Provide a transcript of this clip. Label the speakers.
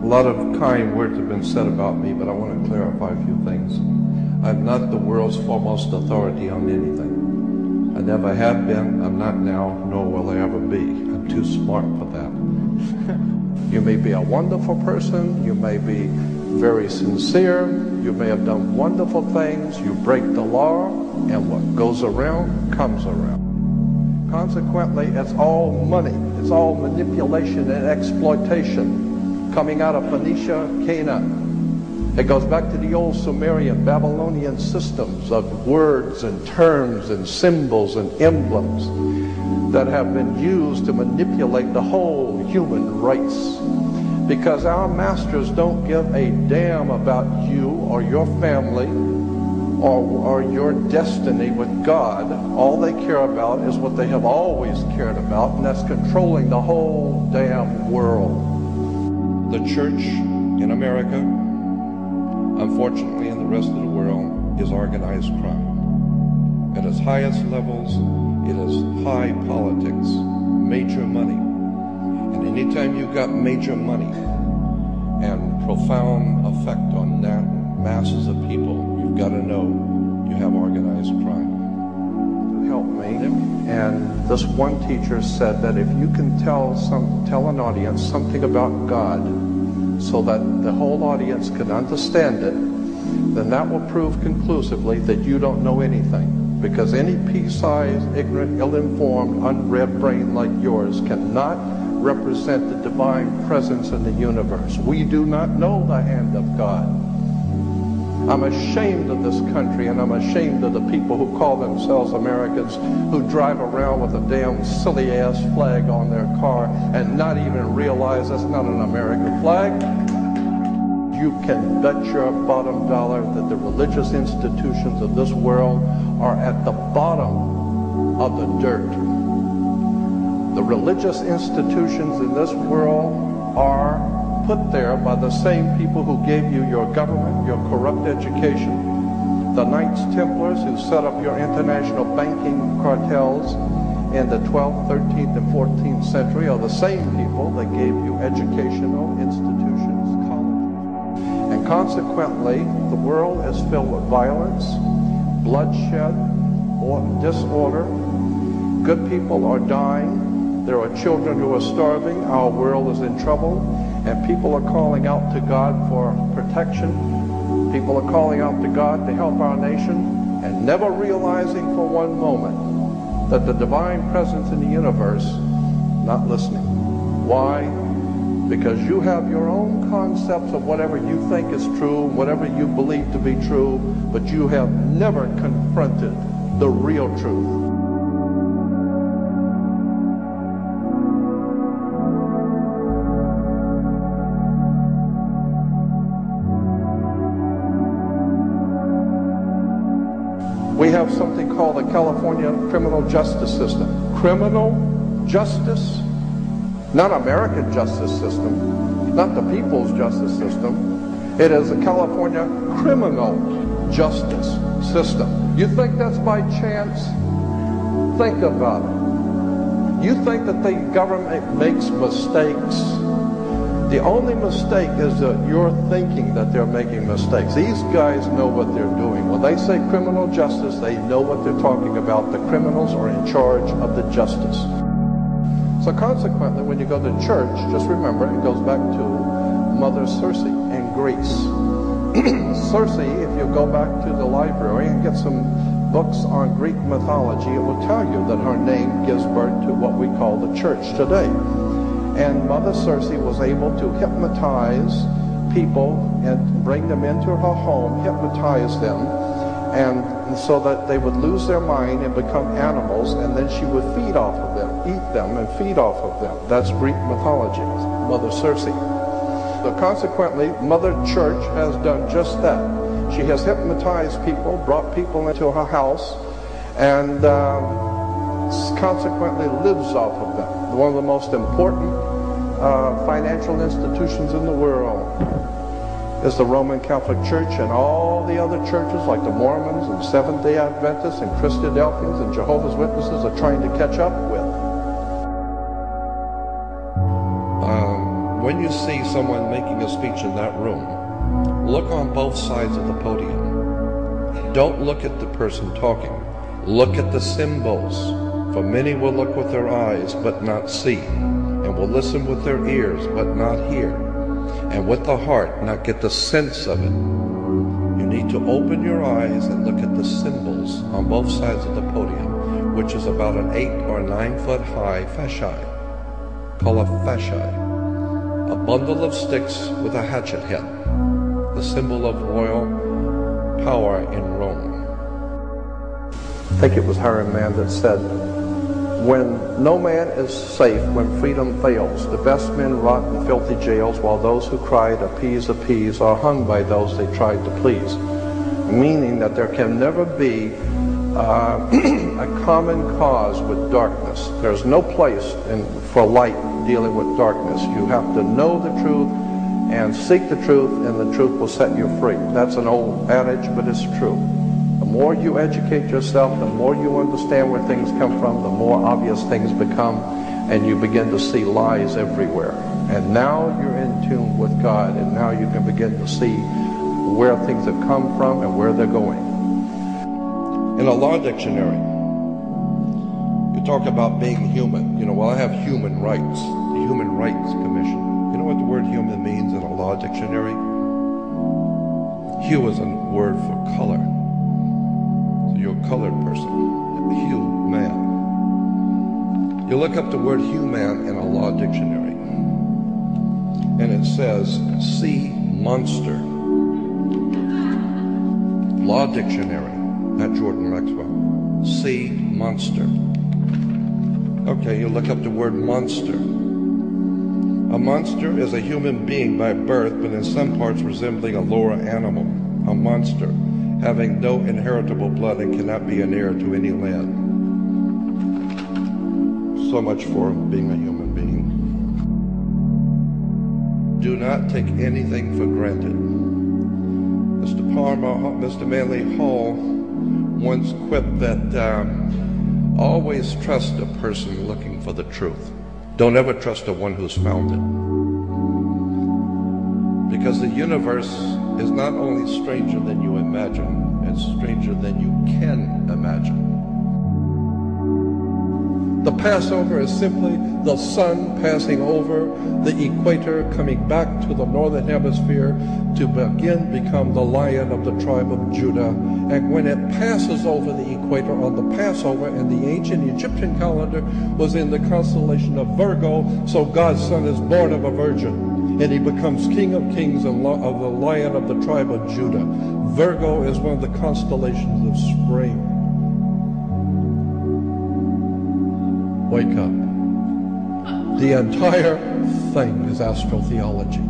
Speaker 1: A lot of kind words have been said about me, but I want to clarify a few things. I'm not the world's foremost authority on anything. I never have been, I'm not now, nor will I ever be. I'm too smart for that. You may be a wonderful person, you may be very sincere, you may have done wonderful things, you break the law, and what goes around comes around. Consequently, it's all money, it's all manipulation and exploitation coming out of Phoenicia, Canaan. It goes back to the old Sumerian, Babylonian systems of words and terms and symbols and emblems that have been used to manipulate the whole human race. Because our masters don't give a damn about you or your family or your destiny with God. All they care about is what they have always cared about, and that's controlling the whole damn world. The church in America, unfortunately in the rest of the world, is organized crime. At its highest levels, it is high politics, major money. And anytime you've got major money and profound effect on that masses of people, you've got to know you have organized crime. To help me, and this one teacher said that if you can tell an audience something about God so that the whole audience can understand it, then that will prove conclusively that you don't know anything. Because any pea-sized, ignorant, ill-informed, unread brain like yours cannot represent the divine presence in the universe. We do not know the hand of God. I'm ashamed of this country, and I'm ashamed of the people who call themselves Americans, who drive around with a damn silly-ass flag on their car and not even realize that's not an American flag. You can bet your bottom dollar that the religious institutions of this world are at the bottom of the dirt. The religious institutions in this world are put there by the same people who gave you your government, your corrupt education. The Knights Templars who set up your international banking cartels in the 12th, 13th, and 14th century are the same people that gave you educational institutions, colleges. And consequently, the world is filled with violence, bloodshed, or disorder. Good people are dying. There are children who are starving. Our world is in trouble. And people are calling out to God for protection. People are calling out to God to help our nation, and never realizing for one moment that the divine presence in the universe not listening. Why? Because you have your own concepts of whatever you think is true, whatever you believe to be true, but you have never confronted the real truth. We have something called the California criminal justice system. Criminal justice? Not American justice system, not the people's justice system. It is a California criminal justice system. You think that's by chance? Think about it. You think that the government makes mistakes? The only mistake is that you're thinking that they're making mistakes. These guys know what they're doing. When they say criminal justice, they know what they're talking about. The criminals are in charge of the justice. So consequently, when you go to church, just remember, it goes back to Mother Circe in Greece. Circe, if you go back to the library and get some books on Greek mythology, it will tell you that her name gives birth to what we call the church today. And Mother Circe was able to hypnotize people and bring them into her home, hypnotize them, and so that they would lose their mind and become animals, and then she would feed off of them, eat them and feed off of them. That's Greek mythology, Mother Circe. So consequently, Mother Church has done just that. She has hypnotized people, brought people into her house, and consequently lives off of them. One of the most important financial institutions in the world is the Roman Catholic Church, and all the other churches like the Mormons and Seventh-day Adventists and Christadelphians and Jehovah's Witnesses are trying to catch up with. when you see someone making a speech in that room, look on both sides of the podium. Don't look at the person talking. Look at the symbols. For many will look with their eyes but not see, and will listen with their ears but not hear, and with the heart not get the sense of it. You need to open your eyes and look at the symbols on both sides of the podium, which is about an 8 or 9 foot high fasciae, called a fasciae, a bundle of sticks with a hatchet head, the symbol of royal power in Rome. I think it was Hiram Mann that said, when no man is safe, when freedom fails, the best men rot in filthy jails, while those who cried, appease, appease, are hung by those they tried to please. Meaning that there can never be a common cause with darkness. There's no place for light dealing with darkness. You have to know the truth and seek the truth, and the truth will set you free. That's an old adage, but it's true. The more you educate yourself, the more you understand where things come from, the more obvious things become, and you begin to see lies everywhere. And now you're in tune with God, and now you can begin to see where things have come from and where they're going. In a law dictionary, you talk about being human. You know, well, I have human rights, the Human Rights Commission. You know what the word human means in a law dictionary? Hue is a word for color. You're a colored person, hue, man. You look up the word human in a law dictionary, and it says, sea monster. Law dictionary, not Jordan Maxwell. Sea monster. Okay, you look up the word monster. A monster is a human being by birth, but in some parts resembling a lower animal, a monster, having no inheritable blood and cannot be an heir to any land. So much for being a human being. Do not take anything for granted. Mr. Palmer, Mr. Manly Hall once quipped that always trust a person looking for the truth. Don't ever trust the one who's found it. Because the universe is not only stranger than you imagine, it's stranger than you can imagine. The Passover is simply the sun passing over the equator, coming back to the northern hemisphere to become the lion of the tribe of Judah. And when it passes over the equator on the Passover in the ancient Egyptian calendar was in the constellation of Virgo, so God's son is born of a virgin, and he becomes King of Kings and of the Lion of the tribe of Judah. Virgo is one of the constellations of spring. Wake up. The entire thing is astrotheology.